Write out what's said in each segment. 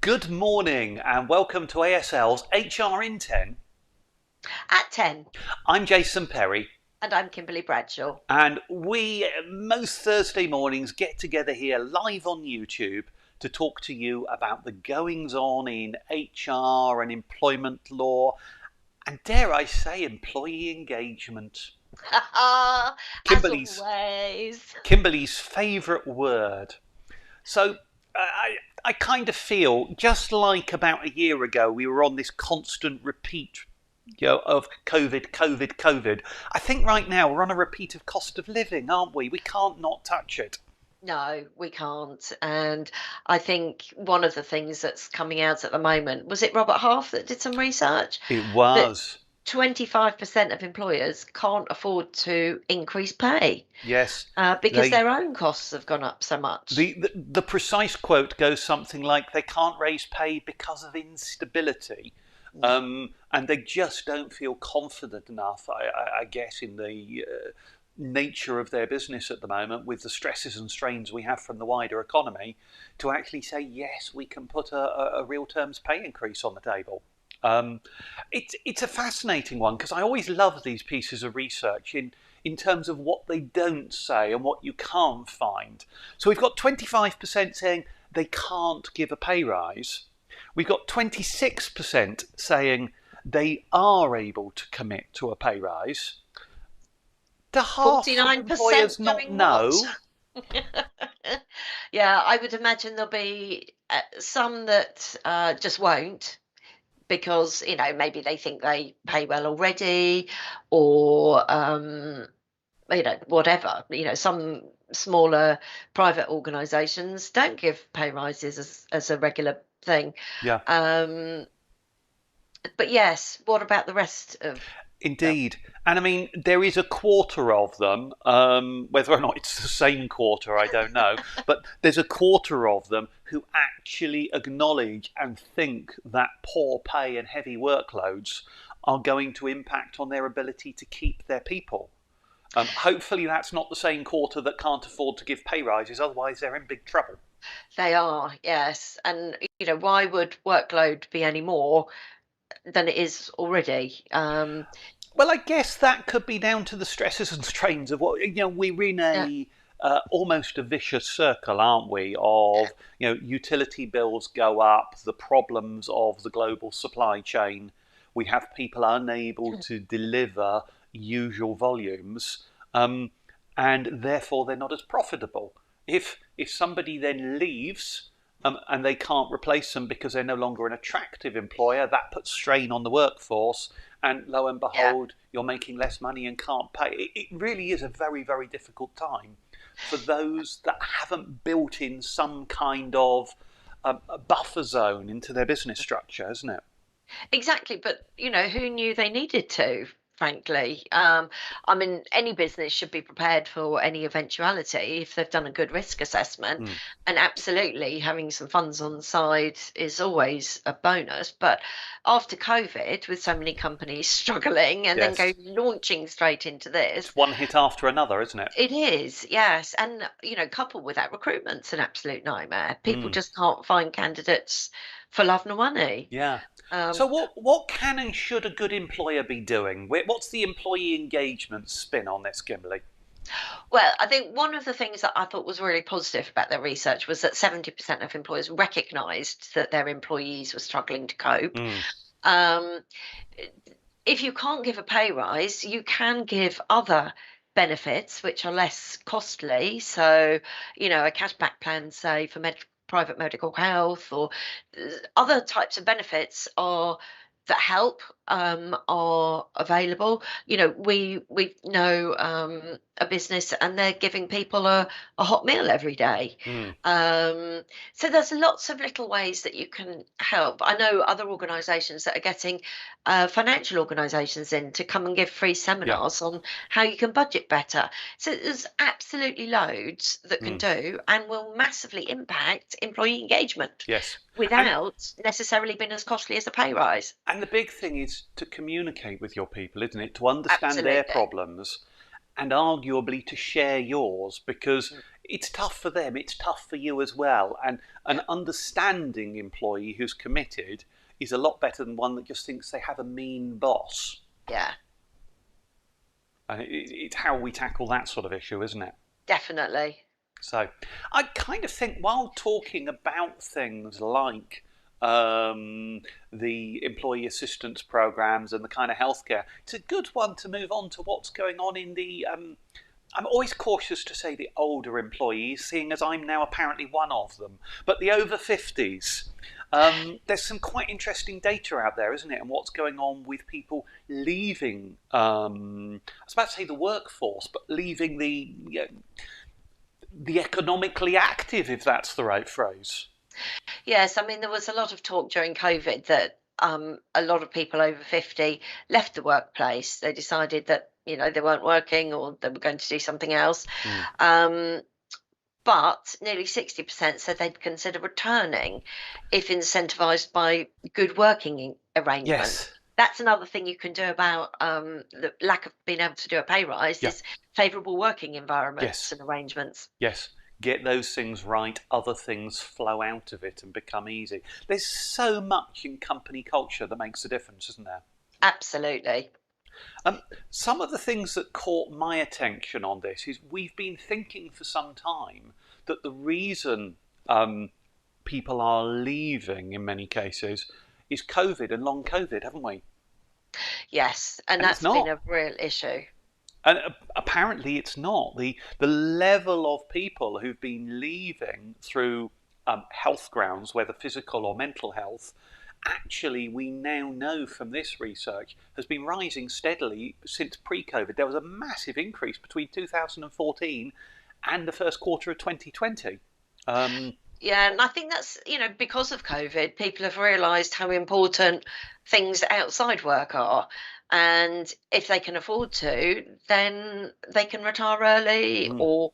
Good morning and welcome to ASL's HR in 10. At 10. I'm Jason Perry, And I'm Kimberly Bradshaw. and we most Thursday mornings get together here live on YouTube to talk to you about the goings on in HR and employment law and, dare I say, employee engagement. As Kimberly's always. Kimberly's favourite word. So I kind of feel just like about a year ago we were on this constant repeat, of COVID. I think right now we're on a repeat of cost of living, aren't we? We can't not touch it. No, we can't. And I think one of the things that's coming out at the moment, was it Robert Half that did some research? It That was. 25% of employers can't afford to increase pay Yes, because they. their own costs have gone up so much. The precise quote goes something like, they can't raise pay because of instability. Mm. And they just don't feel confident enough, I guess, in the nature of their business at the moment, with the stresses and strains we have from the wider economy, to actually say, yes, we can put a real terms pay increase on the table. Um, it's a fascinating one because I always love these pieces of research in terms of what they don't say and what you can't find. So we've got 25% saying they can't give a pay rise. We've got 26% saying they are able to commit to a pay rise. Do half of 49% employers not doing what? know? Yeah, I would imagine there'll be some that just won't because, maybe they think they pay well already or, whatever. Some smaller private organisations don't give pay rises as a regular thing. Yeah. Um, but yes, what about the rest of them? Indeed. And I mean, there is a quarter of them, whether or not it's the same quarter, I don't know, but there's a quarter of them who actually acknowledge and think that poor pay and heavy workloads are going to impact on their ability to keep their people. Hopefully, that's not the same quarter that can't afford to give pay rises, otherwise, they're in big trouble. They are, yes. And, why would workload be any more than it is already? Well, I guess that could be down to the stresses and strains of what we're in Yeah, a almost a vicious circle, aren't we? Of utility bills go up, the problems of the global supply chain. We have people unable to deliver usual volumes, and therefore they're not as profitable. If somebody then leaves, and they can't replace them because they're no longer an attractive employer, that puts strain on the workforce, and lo and yeah. behold, you're making less money and can't pay. It really is a very, very difficult time for those that haven't built in some kind of a buffer zone into their business structure, isn't it? Exactly, but who knew they needed to, frankly? I mean, any business should be prepared for any eventuality if they've done a good risk assessment. Mm. And absolutely, having some funds on the side is always a bonus. But after COVID, with so many companies struggling and then go Yes. launching straight into this, It's one hit after another, isn't it? it is, yes. And, coupled with that, recruitment's an absolute nightmare. People Mm. just can't find candidates for love nor money. Yeah. So Um, what can and should a good employer be doing? What's the employee engagement spin on this, Kimberly? Well, I think one of the things that I thought was really positive about their research was that 70% of employers recognised that their employees were struggling to cope. Mm. Um, if you can't give a pay rise, you can give other benefits which are less costly. So, a cashback plan, say, for private medical health or other types of benefits are that help are available. We know a business and they're giving people a hot meal every day. Mm. Um, so there's lots of little ways that you can help. I know other organisations that are getting financial organisations in to come and give free Yeah. seminars on how you can budget better. So there's absolutely loads that can Mm. do and will massively impact employee engagement Yes. And without necessarily being as costly as a pay rise. And the big thing is to communicate with your people, isn't it? To understand their Absolutely. problems and arguably to share yours. Because Mm. it's tough for them, it's tough for you as well. And an understanding employee who's committed is a lot better than one that just thinks they have a mean boss. Yeah, And it's how we tackle that sort of issue, isn't it? definitely. So I kind of think while talking about things like the employee assistance programs and the kind of healthcare, it's a good one to move on to what's going on in the. I'm always cautious to say the older employees, seeing as I'm now apparently one of them, but the over 50s. There's some quite interesting data out there, isn't it? And what's going on with people leaving, I was about to say the workforce, but leaving the economically active, if that's the right phrase. Yes, I mean, there was a lot of talk during COVID that a lot of people over 50 left the workplace. They decided that, they weren't working or they were going to do something else. Mm. Um, but nearly 60% said they'd consider returning if incentivized by good working arrangements. Yes, That's another thing you can do about the lack of being able to do a pay rise yeah, is favourable working environments yes, and arrangements. yes. Get those things right, other things flow out of it and become easy. There's so much in company culture that makes a difference, isn't there? Absolutely. Um, some of the things that caught my attention on this is we've been thinking for some time that the reason people are leaving in many cases is COVID and long COVID, haven't we? Yes, and And it's that's been not. a real issue. And apparently it's not. The level of people who've been leaving through health grounds, whether physical or mental health, actually we now know from this research has been rising steadily since pre-COVID. There was a massive increase between 2014 and the first quarter of 2020. Um, Yeah, and I think that's, because of COVID, people have realised how important things outside work are. And if they can afford to, then they can retire early mm. or,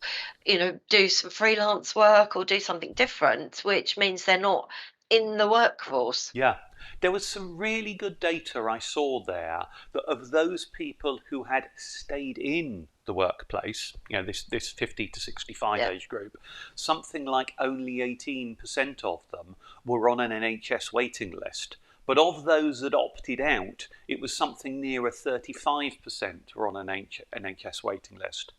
do some freelance work or do something different, which means they're not in the workforce. Yeah, there was some really good data I saw there that of those people who had stayed in the workplace, this 50 to 65 Yeah. age group, something like only 18% of them were on an NHS waiting list. But of those that opted out, it was something nearer 35% were on an NHS waiting list.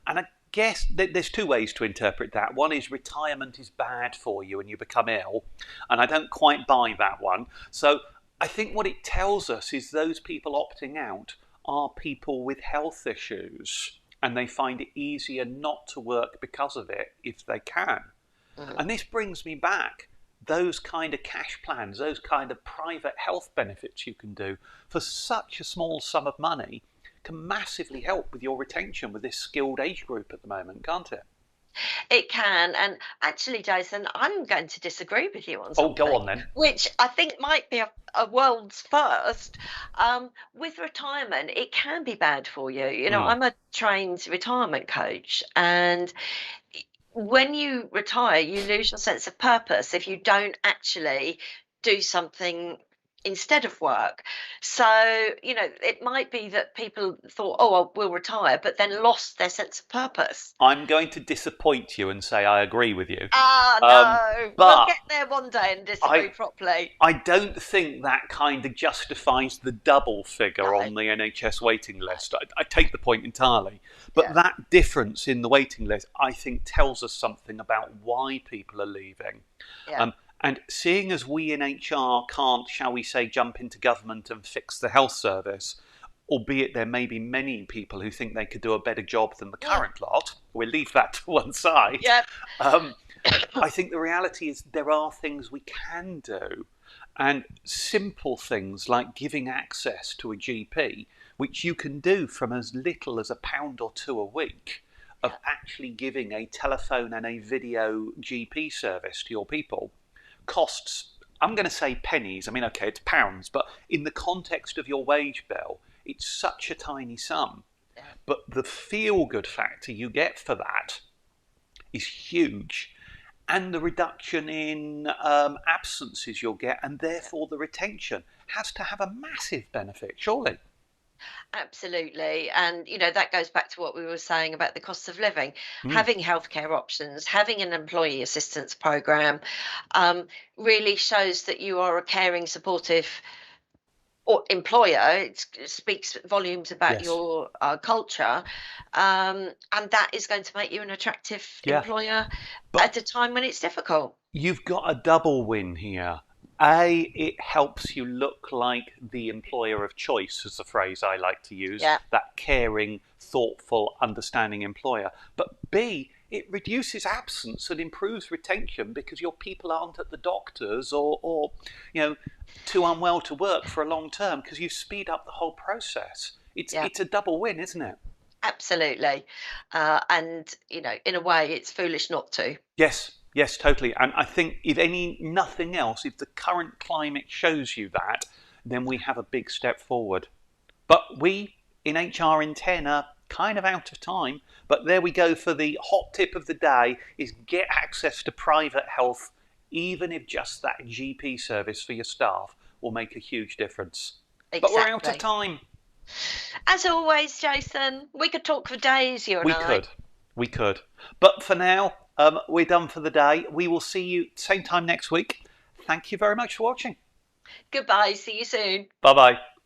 And I guess there's two ways to interpret that. One is retirement is bad for you and you become ill, and I don't quite buy that one. So I think what it tells us is those people opting out are people with health issues, and they find it easier not to work because of it if they can. Mhm. And this brings me back. Those kind of cash plans, those kind of private health benefits you can do for such a small sum of money can massively help with your retention with this skilled age group at the moment, can't it? It can. And actually, Jason, I'm going to disagree with you on Oh, go something, on then. which I think might be a world's first. With retirement, it can be bad for you. Mm. I'm a trained retirement coach, and when you retire, you lose your sense of purpose if you don't actually do something instead of work. So, it might be that people thought, oh, well, we'll retire, but then lost their sense of purpose. I'm going to disappoint you and say I agree with you. Ah, Um, no. We'll but get there one day and disagree I properly. I don't think that kind of justifies the double figure No. on the NHS waiting list. I take the point entirely. But Yeah. that difference in the waiting list, I think, tells us something about why people are leaving. Yeah. And seeing as we in HR can't, shall we say, jump into government and fix the health service, albeit there may be many people who think they could do a better job than the Mm. current lot, we'll leave that to one side. Yeah. Um, I think the reality is there are things we can do, and simple things like giving access to a GP, which you can do from as little as £1 or two a week, of Yeah. actually giving a telephone and a video GP service to your people, costs, I'm going to say pennies. I mean, okay, it's pounds, but in the context of your wage bill, it's such a tiny sum. Yeah. But the feel good factor you get for that is huge. And the reduction in absences you'll get, and therefore the retention, has to have a massive benefit, surely. Absolutely. And, that goes back to what we were saying about the cost of living. Mm, Having healthcare options, having an employee assistance program, um, really shows that you are a caring, supportive or employer. It speaks volumes about yes. your culture. And that is going to make you an attractive Yeah. employer But at a time when it's difficult. you've got a double win here. A, it helps you look like the employer of choice, is the phrase I like to use, Yeah, that caring, thoughtful, understanding employer. But B, it reduces absence and improves retention because your people aren't at the doctors or you know, too unwell to work for a long term because you speed up the whole process. yeah. It's a double win, isn't it? Absolutely. And, in a way, it's foolish not to. Yes, yes, totally. And I think if nothing else, if the current climate shows you that, then we have a big step forward. But we in HR in 10 are kind of out of time. But there we go for the hot tip of the day is get access to private health, even if just that GP service for your staff will make a huge difference. But we're out of Exactly. time. As always, Jason, we could talk for days, you and We I. could. We could. But for now, we're done for the day. We will see you same time next week. Thank you very much for watching. Goodbye. See you soon. Bye bye.